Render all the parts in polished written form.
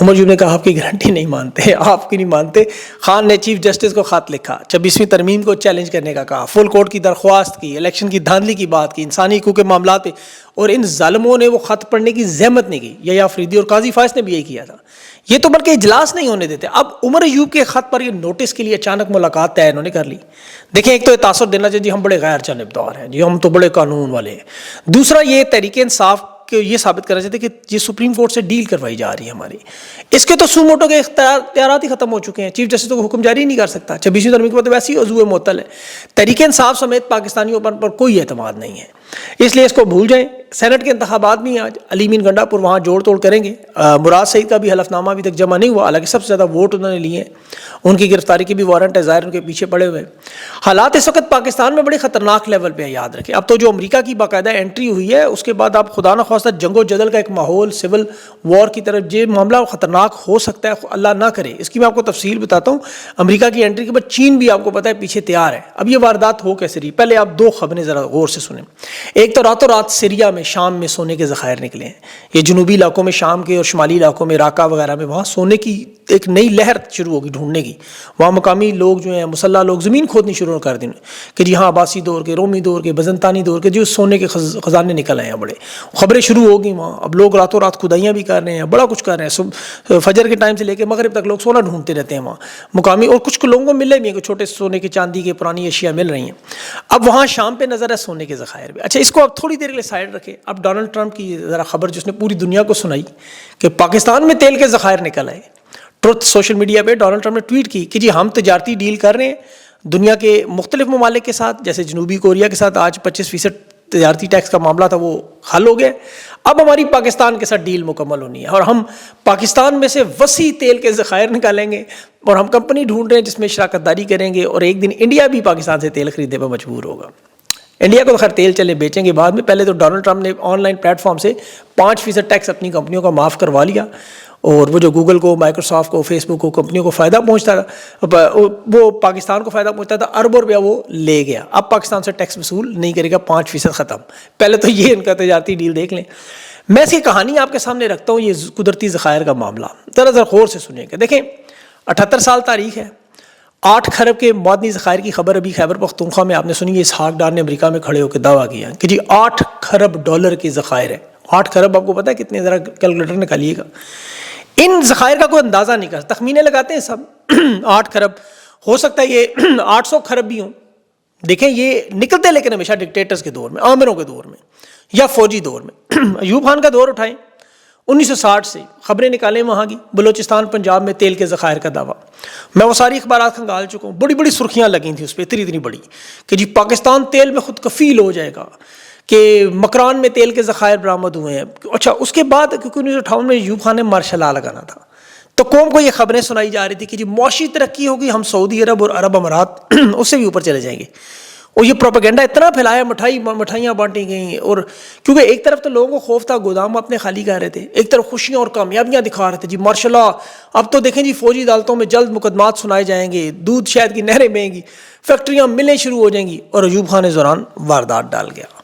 عمر یوب نے کہا آپ کی گارنٹی نہیں مانتے، آپ کی نہیں مانتے. خان نے چیف جسٹس کو خط لکھا، 26ویں ترمیم کو چیلنج کرنے کا کہا، فل کورٹ کی درخواست کی، الیکشن کی دھاندلی کی بات کی، انسانی حقوق کے معاملات پہ، اور ان ظالموں نے وہ خط پڑھنے کی زحمت نہیں کی. یا آفریدی اور قاضی فائز نے بھی یہی کیا تھا. یہ تو بلکہ اجلاس نہیں ہونے دیتے. اب عمر ایوب کے خط پر یہ نوٹس کے لیے اچانک ملاقات طے انہوں نے کر لی. دیکھیں ایک تو یہ تاثر دینا چاہیے جی ہم بڑے غیر جانبدار ہیں، جی ہم تو بڑے قانون والے ہیں. دوسرا یہ تحریک انصاف کہ یہ ثابت کرنا چاہتے کہ یہ سپریم کورٹ سے ڈیل کروائی جا رہی ہے ہماری. اس کے تو سو موٹو کے اختیارات ہی ختم ہو چکے ہیں. چیف جسٹس تو حکم جاری نہیں کر سکتا. 26ویں ترمیم کے بعد ویسے ہی عضو معطل ہے. تحریک انصاف سمیت پاکستانیوں پر کوئی اعتماد نہیں ہے، اس لیے اس کو بھول جائیں. سینٹ کے انتخابات بھی آج علی مین گنڈا پور وہاں جوڑ توڑ کریں گے. مراد سعید کا بھی حلف نامہ ابھی تک جمع نہیں ہوا، حالانکہ سب سے زیادہ ووٹ انہوں نے لیے ہیں. ان کی گرفتاری کے بھی وارنٹ ہے، ظاہر ان کے پیچھے پڑے ہوئے. حالات اس وقت پاکستان میں بڑے خطرناک لیول پہ ہے، یاد رکھیں. اب تو جو امریکہ کی باقاعدہ انٹری ہوئی ہے اس کے بعد آپ خدا نخواستہ جنگ و جدل کا ایک ماحول، سول وار کی طرف یہ معاملہ خطرناک ہو سکتا ہے، اللہ نہ کرے. اس کی میں آپ کو تفصیل بتاتا ہوں. امریکہ کی انٹری کے بعد چین بھی آپ کو پتہ ہے پیچھے تیار ہے. اب یہ واردات ہو کیسے رہی، پہلے آپ دو خبریں ذرا غور سے سنیں. ایک تو راتوں رات سیریا میں، شام میں سونے کے ذخائر نکلے ہیں. یہ جنوبی علاقوں میں، شام کے اور شمالی علاقوں میں، راکا وغیرہ میں، وہاں سونے کی ایک نئی لہر شروع ہوگی ڈھونڈنے کی. وہاں مقامی لوگ جو ہیں، مسلح لوگ زمین کھودنی شروع کر دیں کہ جی ہاں عباسی دور کے، رومی دور کے، بزنطانی دور کے جو سونے کے خزانے نکل آئے ہیں. بڑے خبریں شروع ہوگی وہاں. اب لوگ راتوں رات کھدائیاں بھی کر رہے ہیں، بڑا کچھ کر رہے ہیں. فجر کے ٹائم سے لے کے مغرب تک لوگ سونا ڈھونڈتے رہتے ہیں وہاں مقامی. اور کچھ لوگوں کو ملے بھی ہیں کہ چھوٹے سونے کے، چاندی کے، پرانی اشیاء مل رہی ہیں. اب وہاں شام پہ نظر ہے سونے کے ذخائر بھی. اچھا اس کو اب تھوڑی دیر کے لیے سائڈ رکھے. اب ڈونلڈ ٹرمپ کی ذرا خبر جو اس نے پوری دنیا کو سنائی کہ پاکستان میں تیل کے ذخائر نکل آئے. ٹروتھ سوشل میڈیا پہ ڈونلڈ ٹرمپ نے ٹویٹ کی کہ جی ہم تجارتی ڈیل کر رہے ہیں دنیا کے مختلف ممالک کے ساتھ، جیسے جنوبی کوریا کے ساتھ آج 25% تجارتی ٹیکس کا معاملہ تھا وہ حل ہو گیا. اب ہماری پاکستان کے ساتھ ڈیل مکمل ہونی ہے اور ہم پاکستان میں سے وسیع تیل کے ذخائر نکالیں گے اور ہم کمپنی ڈھونڈ رہے ہیں جس میں شراکت داری کریں گے اور ایک دن انڈیا بھی پاکستان سے تیل خریدنے پر مجبور ہوگا. انڈیا کو تو خیر تیل چلے بیچیں گے بعد میں. پہلے تو ڈونلڈ ٹرمپ نے آن لائن پلیٹ فارم سے 5% ٹیکس اپنی کمپنیوں کا معاف کروا لیا اور وہ جو گوگل کو، مائیکروسافٹ کو، فیس بک کو، کمپنیوں کو فائدہ پہنچتا تھا وہ پاکستان کو فائدہ پہنچتا تھا، اربوں روپیہ وہ لے گیا. اب پاکستان سے ٹیکس وصول نہیں کرے گا، 5% ختم. پہلے تو یہ ان کا تجارتی ڈیل دیکھ لیں. میں اس کی کہانی آپ کے سامنے رکھتا ہوں. یہ قدرتی ذخائر کا معاملہ ذرا غور سے سنیں گے. دیکھیں 78 سال تاریخ ہے. 8 کھرب کے معدنی ذخائر کی خبر ابھی خیبر پختونخوا میں آپ نے سنی. اسحاق ڈار نے امریکہ میں کھڑے ہو کے دعویٰ کیا کہ جی 8 کھرب ڈالر کے ذخائر ہیں. 8 کھرب آپ کو پتہ ہے کتنے، ذرا کیلکولیٹر نکالیے گا. ان ذخائر کا کوئی اندازہ نہیں کر، تخمینے لگاتے ہیں سب. 8 کھرب ہو سکتا ہے یہ 800 کھرب بھی ہوں. دیکھیں یہ نکلتے لیکن ہمیشہ ڈکٹیٹرز کے دور میں، عامروں کے دور میں یا فوجی دور میں. ایوب خان کا دور اٹھائیں 1960 سے خبریں نکالیں وہاں کی. بلوچستان پنجاب میں تیل کے ذخائر کا دعویٰ. میں وہ ساری اخبارات کھنگال چکا ہوں. بڑی بڑی سرخیاں لگی تھیں اس پہ، اتنی بڑی کہ جی پاکستان تیل میں خود کفیل ہو جائے گا، کہ مکران میں تیل کے ذخائر برآمد ہوئے ہیں. اچھا اس کے بعد کیونکہ 1958 میں ایوب خان نے مارشل لا لگانا تھا تو قوم کو یہ خبریں سنائی جا رہی تھی کہ جی معاشی ترقی ہوگی، ہم سعودی عرب اور عرب امارات اس سے بھی اوپر چلے جائیں گے. اور یہ پروپیگنڈا اتنا پھیلایا، مٹھائیاں بانٹی گئیں. اور کیونکہ ایک طرف تو لوگوں کو خوف تھا، گودام اپنے خالی کر رہے تھے، ایک طرف خوشیاں اور کامیابیاں دکھا رہے تھے. جی ماشاء اللہ اب تو دیکھیں جی فوجی عدالتوں میں جلد مقدمات سنائے جائیں گے، دودھ شہد کی نہریں بہیں گی، فیکٹریاں ملیں شروع ہو جائیں گی. اور ایوب خان اس دوران واردات ڈال گیا.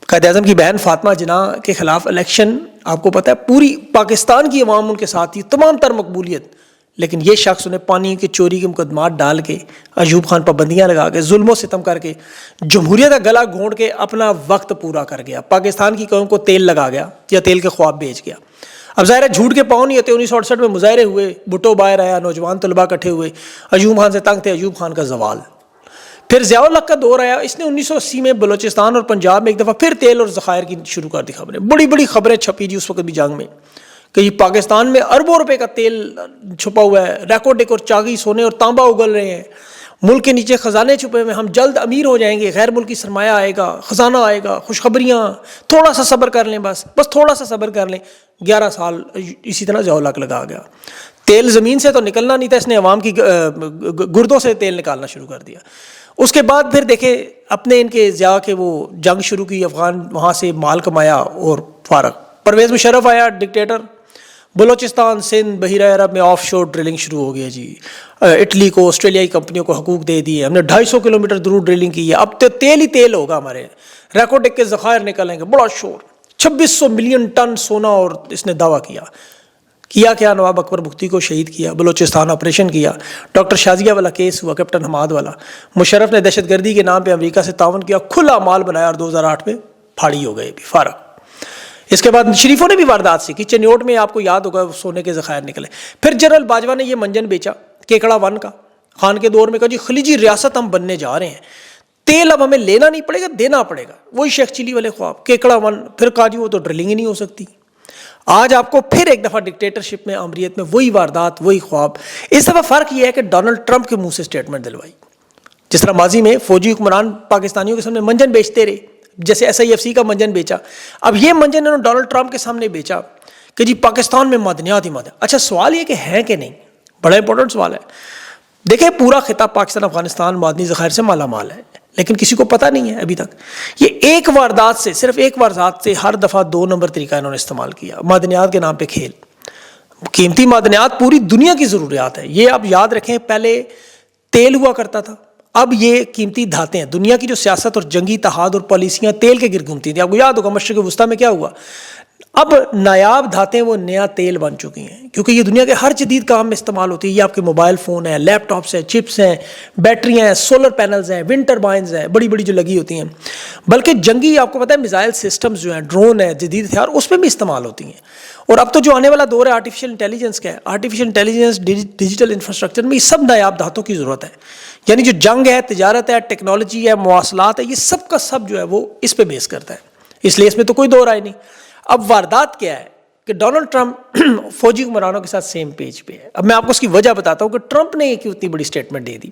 قائد اعظم کی بہن فاطمہ جناح کے خلاف الیکشن آپ کو پتہ ہے پوری پاکستان کی عوام ان کے ساتھ تھی، تمام تر مقبولیت. لیکن یہ شخص انہیں پانی کی چوری کے مقدمات ڈال کے، ایوب خان پابندیاں لگا کے، ظلم و ستم کر کے، جمہوریت کا گلا گھونٹ کے اپنا وقت پورا کر گیا. پاکستان کی قوم کو تیل لگا گیا یا تیل کے خواب بیچ گیا. اب ظاہر ہے جھوٹ کے پاؤں نہیں ہوتے. 1968 میں مظاہرے ہوئے، بھٹو باہر آیا، نوجوان طلباء اکٹھے ہوئے، ایوب خان سے تنگ تھے. ایوب خان کا زوال. پھر ضیاء الحق کا دور آیا. اس نے 1980 میں بلوچستان اور پنجاب میں ایک دفعہ پھر تیل اور ذخائر کی شروع کر دی خبریں. بڑی بڑی خبریں چھپی جی اس وقت بھی جنگ میں کہ یہ پاکستان میں اربوں روپے کا تیل چھپا ہوا ہے، ریکارڈ اور چاگی، سونے اور تانبا اگل رہے ہیں، ملک کے نیچے خزانے چھپے ہوئے، ہم جلد امیر ہو جائیں گے، غیر ملکی سرمایہ آئے گا، خزانہ آئے گا، خوشخبریاں، تھوڑا سا صبر کر لیں، بس تھوڑا سا صبر کر لیں. 11 سال اسی طرح ضیاء الحق لگا گیا. تیل زمین سے تو نکلنا نہیں تھا، اس نے عوام کی گردوں سے تیل نکالنا شروع کر دیا. اس کے بعد پھر دیکھیں اپنے ان کے ضیاء کے وہ جنگ شروع کی، افغان وہاں سے مال کمایا اور فارغ. پرویز مشرف آیا ڈکٹیٹر. بلوچستان، سندھ، بحیرہ عرب میں آف شور ڈرلنگ شروع ہو گیا جی. اٹلی کو، آسٹریلیائی کمپنیوں کو حقوق دے دیے. ہم نے 250 کلومیٹر دور ڈرلنگ کی ہے. اب تو تیل ہی تیل ہوگا ہمارے، ریکارڈ کے ذخائر نکلیں گے. بڑا شور، 2600 ملین ٹن سونا. اور اس نے دعویٰ کیا کیا کیا نواب اکبر بگٹی کو شہید کیا, بلوچستان آپریشن کیا, ڈاکٹر شازیہ والا کیس ہوا, کیپٹن حماد والا, مشرف نے دہشت گردی کے نام پہ امریکہ سے تعاون کیا, کھلا مال بنایا اور 2008 میں پھاڑی ہو گئے بھی فارغ. اس کے بعد شریفوں نے بھی واردات سے کی, چنیوٹ میں آپ کو یاد ہوگا سونے کے ذخائر نکلے. پھر جنرل باجوہ نے یہ منجن بیچا کیکڑا ون کا, خان کے دور میں کہا جی خلیجی ریاست ہم بننے جا رہے ہیں, تیل اب ہمیں لینا نہیں پڑے گا, دینا پڑے گا. وہی شیخ چلی والے خواب, کیکڑا ون. پھر کہا جی وہ تو ڈرلنگ ہی نہیں ہو سکتی. آج آپ کو پھر ایک دفعہ ڈکٹیٹرشپ میں, آمریت میں وہی واردات, وہی خواب. اس دفعہ فرق یہ ہے کہ ڈونلڈ ٹرمپ کے منہ سے اسٹیٹمنٹ دلوائی. جس طرح ماضی میں فوجی حکمران پاکستانیوں کے سامنے منجن بیچتے رہے, جیسے SIFC کا منجن بیچا, اب یہ منجن انہوں نے ڈونلڈ ٹرمپ کے سامنے بیچا کہ جی پاکستان میں معدنیات ہی معدنیات. اچھا سوال یہ کہ ہیں کہ نہیں, بڑا امپورٹنٹ سوال ہے. دیکھیں پورا خطہ پاکستان افغانستان معدنی ذخائر سے مالا مال ہے, لیکن کسی کو پتہ نہیں ہے ابھی تک. یہ ایک واردات سے, صرف ایک واردات سے ہر دفعہ 2 نمبر طریقہ انہوں نے استعمال کیا. معدنیات کے نام پہ کھیل, قیمتی معدنیات پوری دنیا کی ضروریات ہے. یہ آپ یاد رکھیں, پہلے تیل ہوا کرتا تھا, اب یہ قیمتی دھاتیں ہیں. دنیا کی جو سیاست اور جنگی اتحاد اور پالیسیاں تیل کے گرد گھومتی تھیں, آپ کو یاد ہوگا مشرق وسطیٰ میں کیا ہوا. اب نایاب دھاتیں وہ نیا تیل بن چکی ہیں, کیونکہ یہ دنیا کے ہر جدید کام میں استعمال ہوتی ہے. یہ آپ کے موبائل فون ہیں, لیپ ٹاپس ہیں, چپس ہیں, بیٹریاں ہیں, سولر پینلز ہیں, ونڈ ٹربائنز ہیں, بڑی بڑی جو لگی ہوتی ہیں. بلکہ جنگی آپ کو پتہ ہے میزائل سسٹمز جو ہیں, ڈرون ہے, جدید ہتھیار, اس میں بھی استعمال ہوتی ہیں. اور اب تو جو آنے والا دور ہے آرٹیفیشل انٹیلیجنس کا ہے, آرٹیفیشل انٹیلیجنس ڈیجیٹل انفراسٹرکچر میں یہ سب نایاب دھاتوں کی ضرورت ہے. یعنی جو جنگ ہے, تجارت ہے, ٹیکنالوجی ہے, مواصلات ہے, یہ سب کا سب جو ہے وہ اس پہ بیس کرتا ہے. اس لیے اس میں تو کوئی دو رائے نہیں. اب واردات کیا ہے کہ ڈونلڈ ٹرمپ فوجی حکمرانوں کے ساتھ سیم پیج پہ ہے. اب میں آپ کو اس کی وجہ بتاتا ہوں کہ ٹرمپ نے کیوں اتنی بڑی اسٹیٹمنٹ دے دی.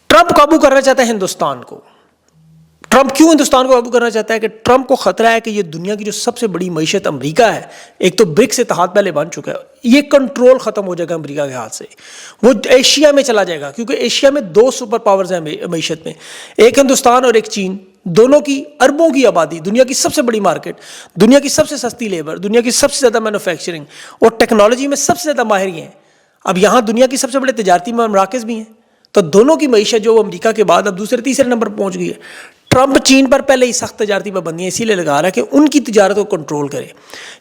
ٹرمپ قابو کرنا چاہتا ہے ہندوستان کو. ٹرمپ کیوں ہندوستان کو قابو کرنا چاہتا ہے کہ ٹرمپ کو خطرہ ہے کہ یہ دنیا کی جو سب سے بڑی معیشت امریکہ ہے, ایک تو برکس اتحاد پہلے بن چکا ہے, یہ کنٹرول ختم ہو جائے گا امریکہ کے ہاتھ سے. وہ ایشیا میں چلا جائے گا, کیونکہ ایشیا میں 2 سپر پاورز ہیں معیشت میں, ایک ہندوستان اور ایک چین. دونوں کی اربوں کی آبادی, دنیا کی سب سے بڑی مارکیٹ, دنیا کی سب سے سستی لیبر, دنیا کی سب سے زیادہ مینوفیکچرنگ اور ٹیکنالوجی میں سب سے زیادہ ماہر ہیں. اب یہاں دنیا کی سب سے بڑے تجارتی مراکز بھی ہیں, تو دونوں کی معیشت جو امریکہ کے بعد اب دوسرے تیسرے نمبر پر پہنچ گئی ہے. ٹرمپ چین پر پہلے ہی سخت تجارتی پابندیاں اسی لیے لگا رہا ہے کہ ان کی تجارت کو کنٹرول کرے.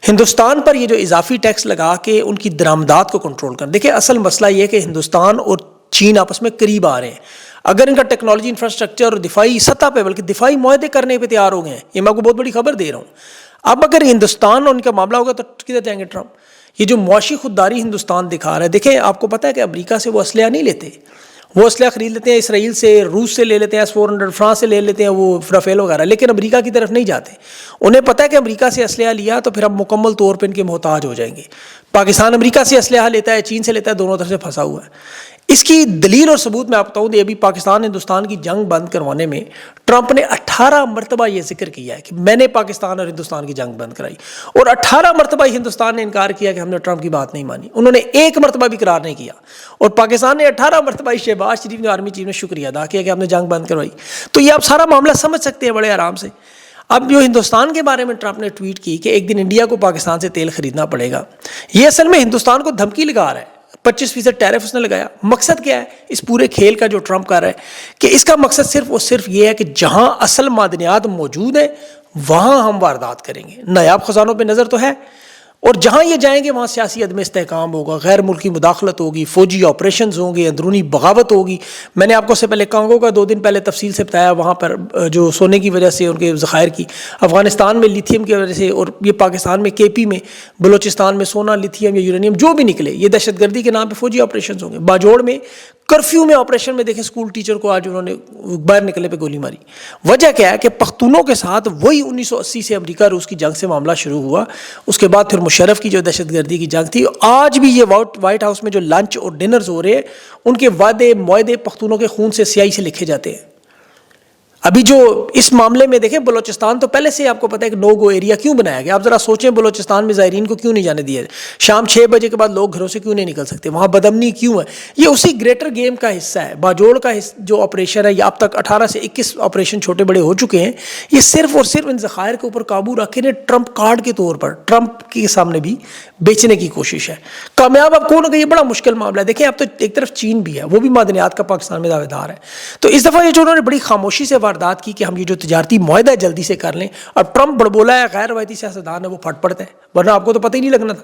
ہندوستان پر یہ جو اضافی ٹیکس لگا کے ان کی درآمدات کو کنٹرول کرے. دیکھیں اصل مسئلہ یہ ہے کہ ہندوستان اور چین آپس میں قریب آ رہے ہیں. اگر ان کا ٹیکنالوجی انفراسٹرکچر اور دفاعی سطح پہ بلکہ دفاعی معاہدے کرنے پہ تیار ہو گئے ہیں, یہ میں آپ کو بہت بڑی خبر دے رہا ہوں. اب اگر ہندوستان اور ان کا معاملہ ہوگا تو کدھر جائیں گے ٹرمپ. یہ جو معاشی خودداری ہندوستان دکھا رہا ہے, دیکھیں آپ کو پتہ ہے کہ امریکہ سے وہ اسلحہ نہیں لیتے, وہ اسلحہ خرید لیتے ہیں اسرائیل سے, روس سے لے لیتے ہیں S-400, فرانس سے لے لیتے ہیں وہ رافیل وغیرہ, لیکن امریکہ کی طرف نہیں جاتے. انہیں پتہ ہے کہ امریکہ سے اسلحہ لیا تو پھر ہم مکمل طور پہ ان کے محتاج ہو جائیں گے. پاکستان امریکہ سے اسلحہ لیتا ہے, چین سے لیتا ہے, دونوں طرف سے پھنسا ہوا ہے. اس کی دلیل اور ثبوت میں آپ بتاؤں, ابھی پاکستان ہندوستان کی جنگ بند کروانے میں ٹرمپ نے 18 مرتبہ یہ ذکر کیا ہے کہ میں نے پاکستان اور ہندوستان کی جنگ بند کرائی, اور 18 مرتبہ ہندوستان نے انکار کیا کہ ہم نے ٹرمپ کی بات نہیں مانی. انہوں نے 1 مرتبہ بھی اقرار نہیں کیا, اور پاکستان نے 18 مرتبہ شہباز شریف نے آرمی چیف نے شکریہ ادا کیا کہ ہم نے جنگ بند کروائی. تو یہ آپ سارا معاملہ سمجھ سکتے ہیں بڑے آرام سے. اب جو ہندوستان کے بارے میں ٹرمپ نے ٹویٹ کی کہ ایک دن انڈیا کو پاکستان سے تیل خریدنا پڑے گا, یہ اصل میں ہندوستان کو دھمکی لگا رہا ہے. 25% ٹیرف اس نے لگایا. مقصد کیا ہے اس پورے کھیل کا جو ٹرمپ کر رہا ہے کہ اس کا مقصد صرف اور صرف یہ ہے کہ جہاں اصل معدنیات موجود ہیں وہاں ہم واردات کریں گے. نایاب خزانوں پہ نظر تو ہے, اور جہاں یہ جائیں گے وہاں سیاسی عدم استحکام ہوگا, غیر ملکی مداخلت ہوگی, فوجی آپریشنز ہوں گے, اندرونی بغاوت ہوگی. میں نے آپ کو سے پہلے کانگو کا 2 دن پہلے تفصیل سے بتایا, وہاں پر جو سونے کی وجہ سے ان کے ذخائر کی, افغانستان میں لیتھیم کی وجہ سے, اور یہ پاکستان میں KP میں بلوچستان میں سونا, لیتھیم یا یورینیم جو بھی نکلے, یہ دہشت گردی کے نام پہ فوجی آپریشنز ہوں گے. باجوڑ میں کرفیو میں آپریشن میں دیکھیں اسکول ٹیچر کو آج انہوں نے باہر نکلنے پہ گولی ماری. وجہ کیا ہے کہ پختونوں کے ساتھ وہی 1980 سے امریکہ روس کی جنگ سے معاملہ شروع ہوا. اس کے بعد پھر مشرف کی جو دہشت گردی کی جنگ تھی. آج بھی یہ وائٹ ہاؤس میں جو لنچ اور ڈنرز ہو رہے ہیں ان کے وعدے معاہدے پختونوں کے خون سے سیاہی سے لکھے جاتے ہیں. ابھی جو اس معاملے میں دیکھیں بلوچستان تو پہلے سے آپ کو پتہ ہے کہ نو گو ایریا کیوں بنایا گیا. آپ ذرا سوچیں بلوچستان میں زائرین کو کیوں نہیں جانے دیا, شام 6 بجے کے بعد لوگ گھروں سے کیوں نہیں نکل سکتے, وہاں بدامنی کیوں ہے. یہ اسی گریٹر گیم کا حصہ ہے. باجوڑ کا جو آپریشن ہے, یہ اب تک 18 سے 21 آپریشن چھوٹے بڑے ہو چکے ہیں. یہ صرف اور صرف ان ذخائر کے اوپر قابو رکھے نے ٹرمپ کارڈ کے طور پر ٹرمپ کے سامنے بھی بیچنے کی کوشش ہے. کامیاب اب کون ہوگا یہ بڑا مشکل معاملہ ہے. دیکھیں اب تو ایک طرف چین بھی ہے, وہ بھی معدنیات کا پاکستان میں دعوے دار ہے. تو اس دفعہ یہ جو انہوں نے بڑی خاموشی سے واردات کی کہ ہم یہ جو تجارتی معاہدہ ہے جلدی سے کر لیں, اور ٹرمپ بڑبولا ہے, غیر روایتی سیاستدان ہے, وہ پھٹ پڑتا ہے, ورنہ آپ کو تو پتہ ہی نہیں لگنا تھا.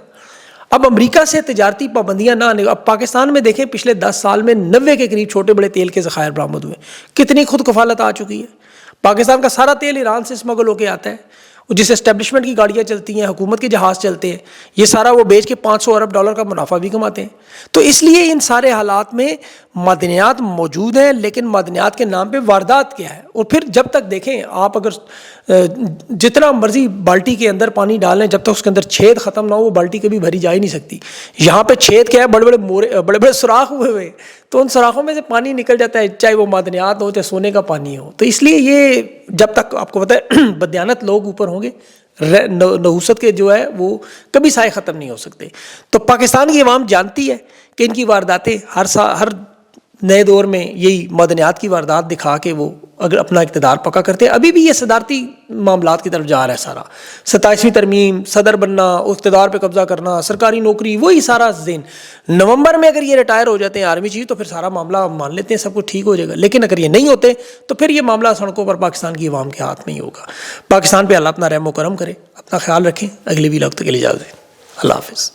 اب امریکہ سے تجارتی پابندیاں نہ آنے، اب پاکستان میں دیکھیں پچھلے 10 سال میں 90 کے قریب چھوٹے بڑے تیل کے ذخائر برآمد ہوئے، کتنی خود کفالت آ چکی ہے۔ پاکستان کا سارا تیل ایران سے اسمگل ہو کے آتا ہے، جس اسٹیبلشمنٹ کی گاڑیاں چلتی ہیں، حکومت کے جہاز چلتے ہیں، یہ سارا وہ بیچ کے $500 ارب کا منافع بھی کماتے ہیں۔ تو اس لیے ان سارے حالات میں معدنیات موجود ہیں، لیکن معدنیات کے نام پہ واردات کیا ہے؟ اور پھر جب تک دیکھیں آپ اگر جتنا مرضی بالٹی کے اندر پانی ڈالیں، جب تک اس کے اندر چھید ختم نہ ہو وہ بالٹی کبھی بھری جا ہی نہیں سکتی۔ یہاں پہ چھید کیا ہے؟ بڑے بڑے سوراخ ہوئے ہوئے، تو ان سوراخوں میں سے پانی نکل جاتا ہے، چاہے وہ معدنیات ہو چاہے سونے کا پانی ہو۔ تو اس لیے یہ جب تک آپ کو پتہ ہے بدیانت لوگ اوپر ہوں گے، نحوست کے جو ہے وہ کبھی سائے ختم نہیں ہو سکتے۔ تو پاکستان کی عوام جانتی ہے کہ ان کی وارداتیں ہر نئے دور میں یہی معدنیات کی واردات دکھا کے وہ اگر اپنا اقتدار پکا کرتے ہیں۔ ابھی بھی یہ صدارتی معاملات کی طرف جا رہا ہے سارا، 27ویں ترمیم، صدر بننا، اقتدار پہ قبضہ کرنا، سرکاری نوکری، وہی سارا ذہن۔ نومبر میں اگر یہ ریٹائر ہو جاتے ہیں آرمی چیف تو پھر سارا معاملہ مان لیتے ہیں سب کچھ ٹھیک ہو جائے گا، لیکن اگر یہ نہیں ہوتے تو پھر یہ معاملہ سڑکوں پر پاکستان کی عوام کے ہاتھ میں ہی ہوگا۔ پاکستان پہ اللہ اپنا رحم و کرم کرے، اپنا خیال رکھیں، اگلی ویلاگ تک کے لیے اجازت دیں، اللہ حافظ۔